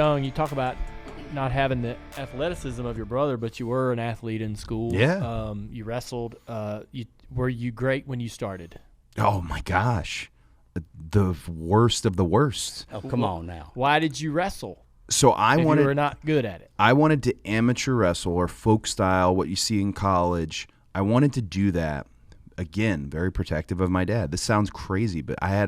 young, you talk about not having the athleticism of your brother, but you were an athlete in school. Yeah. You wrestled. Were you great when you started? Oh, my gosh. The worst of the worst. Oh, come on now. Why did you wrestle? So you were not good at it. I wanted to amateur wrestle or folk style, what you see in college. I wanted to do that. Again, very protective of my dad. This sounds crazy, but I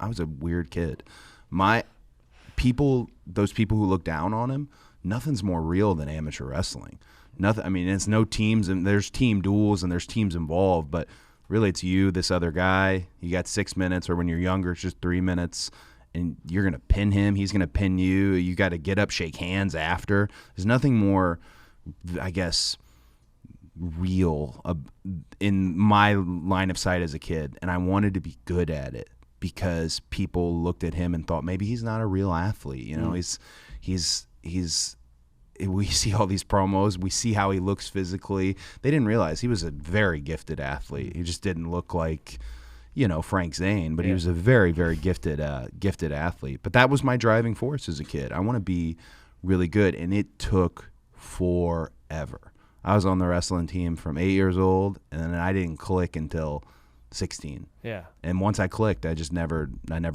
was a weird kid. Those people who look down on him, nothing's more real than amateur wrestling. Nothing. I mean, it's no teams, and there's team duels and there's teams involved, but really it's you, this other guy. You got 6 minutes, or when you're younger, it's just 3 minutes. And you're going to pin him. He's going to pin you. You got to get up, shake hands after. There's nothing more, I guess, real in my line of sight as a kid. And I wanted to be good at it because people looked at him and thought maybe he's not a real athlete. You know, he's we see all these promos. We see how he looks physically. They didn't realize he was a very gifted athlete. He just didn't look like, Frank Zane, but he was a very, very gifted athlete. But that was my driving force as a kid. I want to be really good, and it took forever. I was on the wrestling team from 8 years old, and then I didn't click until 16. Yeah. And once I clicked, I never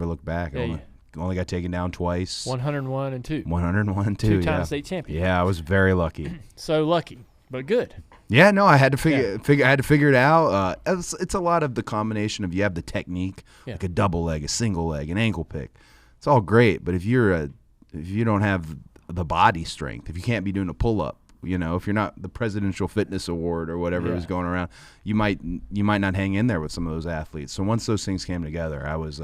looked back. Yeah, Only got taken down twice. 101 and 2. 101 and 2, Two-time state champion. Yeah, I was very lucky. So lucky, but good. Yeah, no, I had to figure it out. It's a lot of the combination of you have the technique, like a double leg, a single leg, an ankle pick. It's all great, but if you don't have the body strength, if you can't be doing a pull up, if you're not the Presidential Fitness Award or whatever was going around, you might not hang in there with some of those athletes. So once those things came together, I was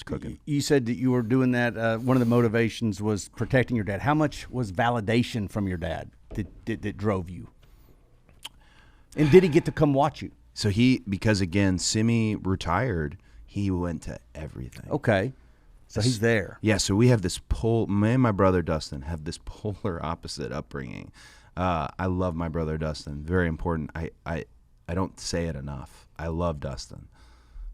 cooking. You said that you were doing that. One of the motivations was protecting your dad. How much was validation from your dad that drove you? And did he get to come watch you? So because again, Simi retired, he went to everything. Okay. So he's there. Yeah, so we have this me and my brother Dustin have this polar opposite upbringing. I love my brother Dustin. Very important. I don't say it enough. I love Dustin.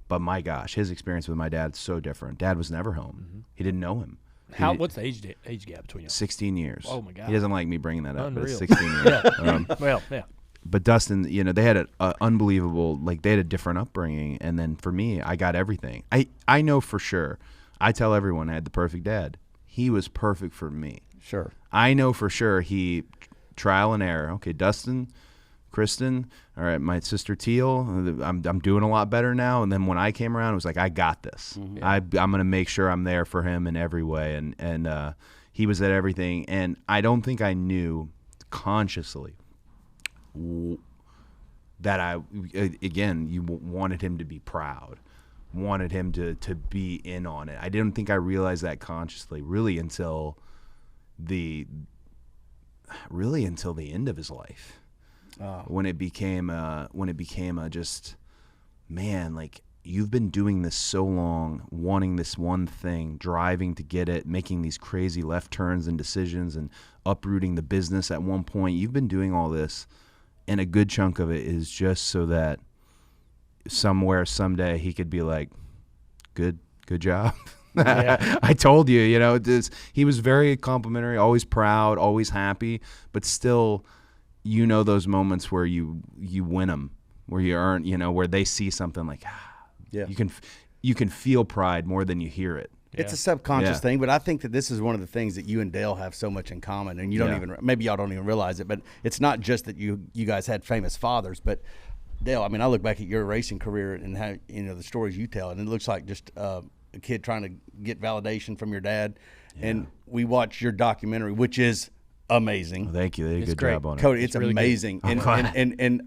But my gosh, his experience with my dad is so different. Dad was never home. Mm-hmm. He didn't know him. What's the age gap between you? 16 years. Oh, my God. He doesn't like me bringing that up, Unreal. but it's 16 years. Yeah. But Dustin, they had an unbelievable, they had a different upbringing. And then for me, I got everything. I know for sure. I tell everyone I had the perfect dad. He was perfect for me. Sure. I know for sure he trial and error. Okay, Dustin, Kristen, all right, my sister Teal, I'm doing a lot better now. And then when I came around, it was like, I got this. Mm-hmm. I'm going to make sure I'm there for him in every way. And he was at everything. And I don't think I knew consciously that you wanted him to be proud, wanted him to be in on it. I didn't think I realized that consciously really until the end of his life. When it became a just, man, like, you've been doing this so long, wanting this one thing, driving to get it, making these crazy left turns and decisions and uprooting the business at one point. You've been doing all this, and a good chunk of it is just so that somewhere, someday, he could be like, good job. Yeah. I told you, he was very complimentary, always proud, always happy, but still, those moments where you win them, where you earn, where they see something like, you can feel pride more than you hear it. It's a subconscious thing, but I think that this is one of the things that you and Dale have so much in common, and you don't even, maybe y'all don't even realize it, but it's not just that you guys had famous fathers, but Dale, I mean, I look back at your racing career and how, the stories you tell, and it looks like just a kid trying to get validation from your dad. Yeah. And we watched your documentary, which is amazing. Well, thank you. They did a good job on it. Cody, it's really amazing. And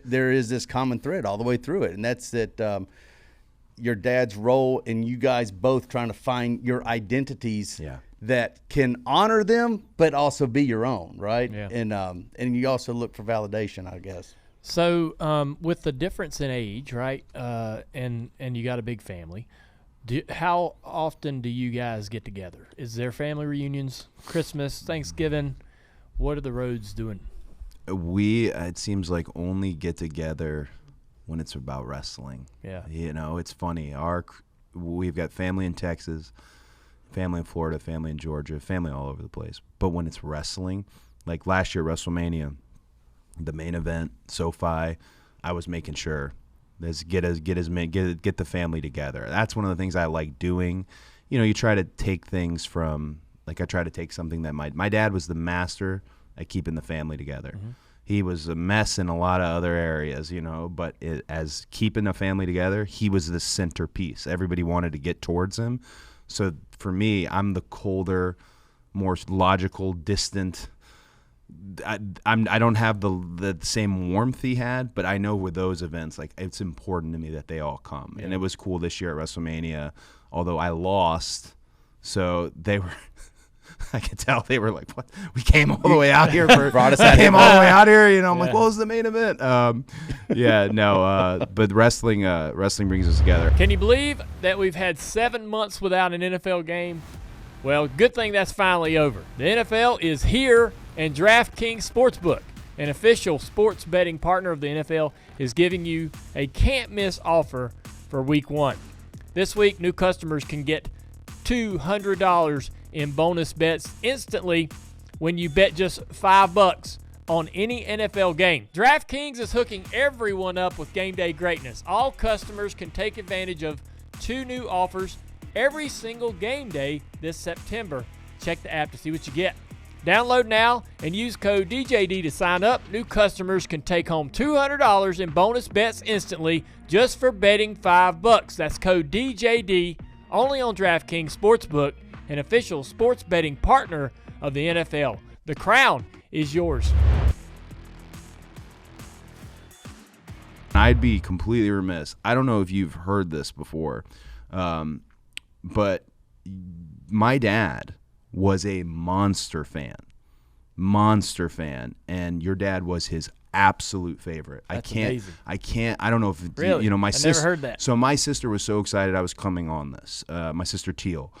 there is this common thread all the way through it, and that's that your dad's role and you guys both trying to find your identities that can honor them but also be your own, right? Yeah. And you also look for validation, I guess. So with the difference in age, right, and you got a big family, how often do you guys get together? Is there family reunions, Christmas, Thanksgiving? What are the Rhodes doing? It seems like only get together when it's about wrestling. Yeah. It's funny. We've got family in Texas, family in Florida, family in Georgia, family all over the place. But when it's wrestling, like last year WrestleMania, the main event, SoFi, I was making sure get the family together. That's one of the things I like doing. You know, you try to take things from, like I try to take something that my dad was the master at keeping the family together. Mm-hmm. He was a mess in a lot of other areas, you know, but as keeping a family together, he was the centerpiece. Everybody wanted to get towards him. So for me, I'm the colder, more logical, distant. I don't have the same warmth he had, but I know with those events, like it's important to me that they all come. Yeah. And it was cool this year at WrestleMania, although I lost. So they were. I could tell they were like, "What? We came all the way out here for brought us out came all the way out here." You know, I'm like, "What was the main event?" But wrestling brings us together. Can you believe that we've had 7 months without an NFL game? Well, good thing that's finally over. The NFL is here, and DraftKings Sportsbook, an official sports betting partner of the NFL, is giving you a can't-miss offer for Week 1. This week, new customers can get $200 in bonus bets instantly when you bet just $5 on any NFL game. DraftKings is hooking everyone up with game day greatness. All customers can take advantage of 2 new offers every single game day this September. Check the app to see what you get. Download now and use code DJD to sign up. New customers can take home $200 in bonus bets instantly just for betting $5. That's code DJD only on DraftKings Sportsbook, an official sports betting partner of the NFL. The crown is yours. I'd be completely remiss. I don't know if you've heard this before, but my dad was a monster fan, and your dad was his absolute favorite. That's amazing. I don't know if really? My sister. Never heard that. So my sister was so excited I was coming on this. My sister Teal.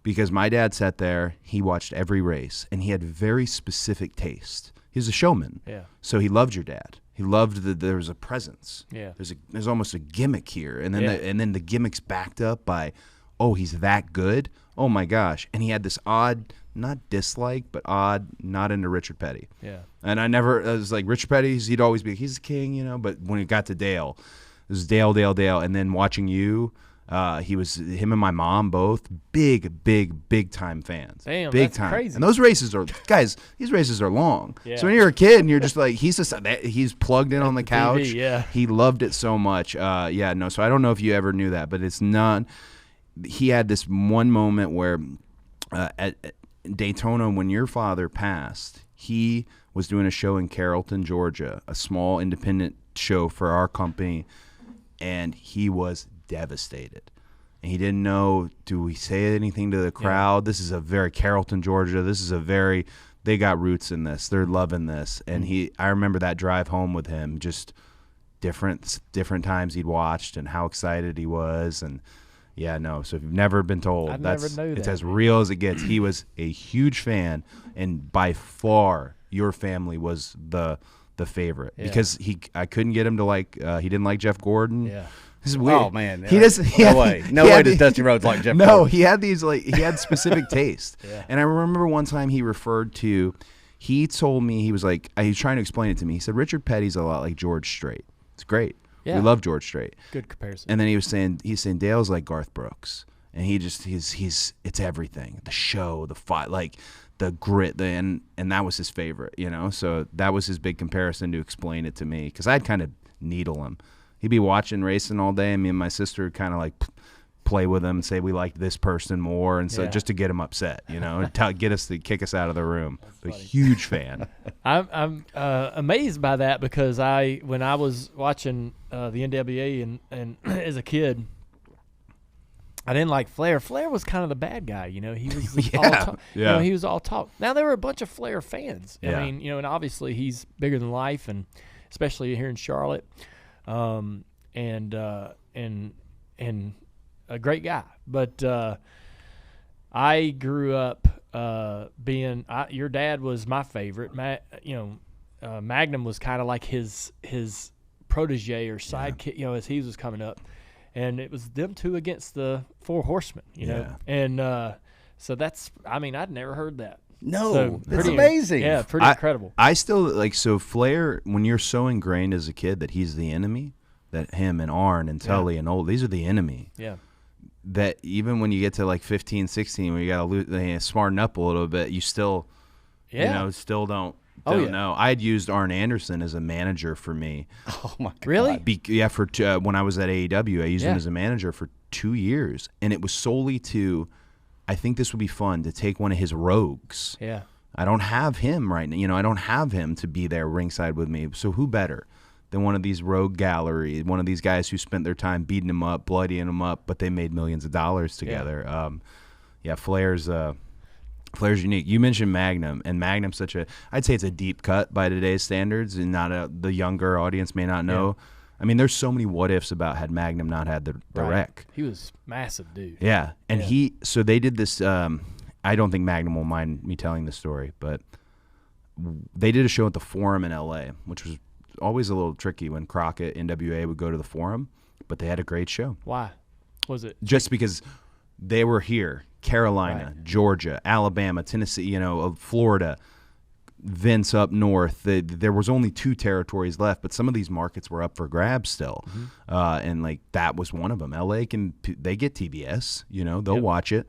Because my dad sat there, he watched every race, and he had very specific taste. He was a showman. Yeah. So he loved your dad. He loved there was a presence. Yeah. There's almost a gimmick here, and then the gimmick's backed up by, oh, he's that good. Oh my gosh! And he had this odd, not dislike, but odd, not into Richard Petty. Yeah. And I was like Richard Petty. He'd always be he's the king, you know. But when it got to Dale, it was Dale, and then watching you. Him and my mom both big time fans. Damn, big that's time. crazy. And those races are, guys, these races are long. Yeah. So when you're a kid and you're just like, he's plugged in on the couch. TV, yeah. He loved it so much. So I don't know if you ever knew that, but it's not. He had this one moment where at Daytona, when your father passed, he was doing a show in Carrollton, Georgia, a small independent show for our company, and he was devastated. And he didn't know, do we say anything to the crowd? Yeah. This is a very Carrollton, Georgia. They got roots in this. They're loving this. And I remember that drive home with him, just different times he'd watched and how excited he was. And so if you've never been told, it's as real as it gets. He was a huge fan, and by far your family was the favorite because I couldn't get him to he didn't like Jeff Gordon. Yeah. This is weird. Oh man, No way does Dusty Rhodes like Jeff Gordon. No, he had specific taste. Yeah. And I remember one time he told me, he was trying to explain it to me. He said Richard Petty's a lot like George Strait. It's great. Yeah. We love George Strait. Good comparison. And then he's saying Dale's like Garth Brooks. And it's everything. The show, the fight, like the grit, and that was his favorite, you know? So that was his big comparison to explain it to me, because I'd kind of needle him. He'd be watching racing all day, and me and my sister would kind of like play with him and say we liked this person more, and so just to get him upset, you know, kick us out of the room. A huge fan. I'm amazed by that, because when I was watching the NWA and as a kid, I didn't like Flair. Flair was kind of the bad guy, you know. He was all talk. You know, he was all talk. Now there were a bunch of Flair fans. Yeah. I mean, you know, and obviously he's bigger than life, and especially here in Charlotte. And a great guy, but I grew up your dad was my favorite. Magnum was kind of like his protege or sidekick, you know, as he was coming up, and it was them two against the Four Horsemen, you know, and So that's, I mean, I'd never heard that. No, So it's amazing. Yeah, pretty incredible. I still like, so Flair, when you're so ingrained as a kid that he's the enemy, that him and Arn and Tully and Old, these are the enemy. Yeah. That even when you get to like 15, 16, where you got to smarten up a little bit, you still, still don't know. I had used Arn Anderson as a manager for me. Oh my God. Really? When I was at AEW, I used him as a manager for 2 years, and it was solely to, I think this would be fun to take one of his rogues. Yeah. I don't have him right now. I don't have him to be there ringside with me. So who better than one of these rogue gallery, one of these guys who spent their time beating him up, bloodying him up, but they made millions of dollars together. Flair's unique. You mentioned Magnum, and Magnum's I'd say it's a deep cut by today's standards, and the younger audience may not know. Yeah. I mean, there's so many what ifs about had Magnum not had the wreck. He was massive, dude. Yeah, and so they did this. I don't think Magnum will mind me telling this story, but they did a show at the Forum in L.A., which was always a little tricky when Crockett, NWA would go to the Forum, but they had a great show. Why? Was it? Just because they were here, Carolina, Georgia, Alabama, Tennessee, Florida, Vince up north. There was only 2 territories left, but some of these markets were up for grabs still. And like that was one of them. LA they get TBS, they'll watch it.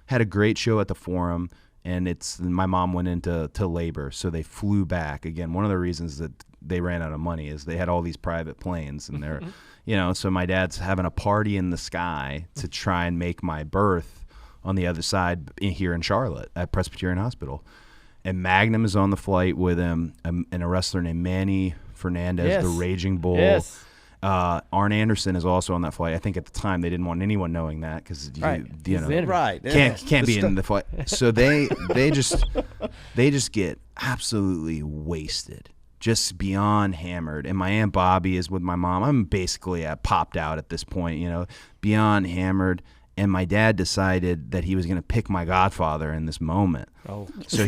Had a great show at the Forum, and my mom went into labor, so they flew back. Again, one of the reasons that they ran out of money is they had all these private planes, and they're, so my dad's having a party in the sky to try and make my birth on the other side here in Charlotte at Presbyterian Hospital. And Magnum is on the flight with him, and a wrestler named Manny Fernandez, the Raging Bull. Yes. Arn Anderson is also on that flight. I think at the time they didn't want anyone knowing that because can't be in the flight. So they just get absolutely wasted, just beyond hammered. And my Aunt Bobby is with my mom. I'm basically popped out at this point, beyond hammered. And my dad decided that he was going to pick my godfather in this moment. Oh, so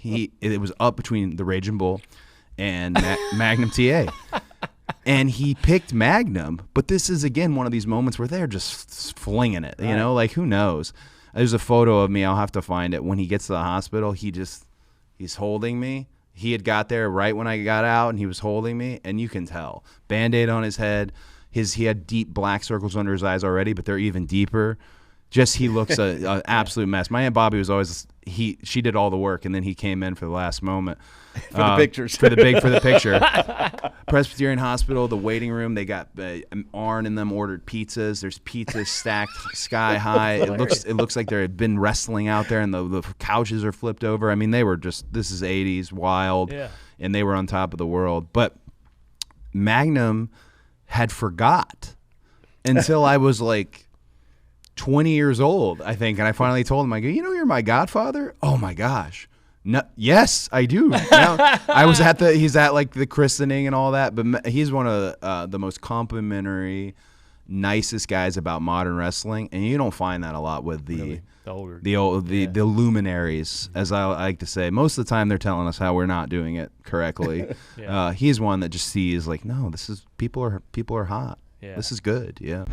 it was up between the Raging Bull and Magnum TA, and he picked Magnum. But this is again one of these moments where they're just flinging it. Like who knows? There's a photo of me. I'll have to find it. When he gets to the hospital, he's holding me. He had got there right when I got out, and he was holding me, and you can tell. Band-Aid on his head. He had deep black circles under his eyes already, but they're even deeper. Just he looks an absolute mess. My Aunt Bobby was always she did all the work, and then he came in for the last moment for the pictures for the picture. Presbyterian Hospital, the waiting room. They got Arn and them ordered pizzas. There's pizzas stacked sky high. It looks like there had been wrestling out there, and the couches are flipped over. I mean, they were this is 80s wild, and they were on top of the world. But Magnum had forgot until I was like 20 years old, I think, and I finally told him, I go, you're my godfather? Oh my gosh. No, yes, I do. I was he's at like the christening and all that, but he's one of the most complimentary, nicest guys about modern wrestling, and you don't find that a lot with the luminaries, as I like to say. Most of the time they're telling us how we're not doing it correctly. He's one that just sees like, no, people are hot. This is good. Yeah.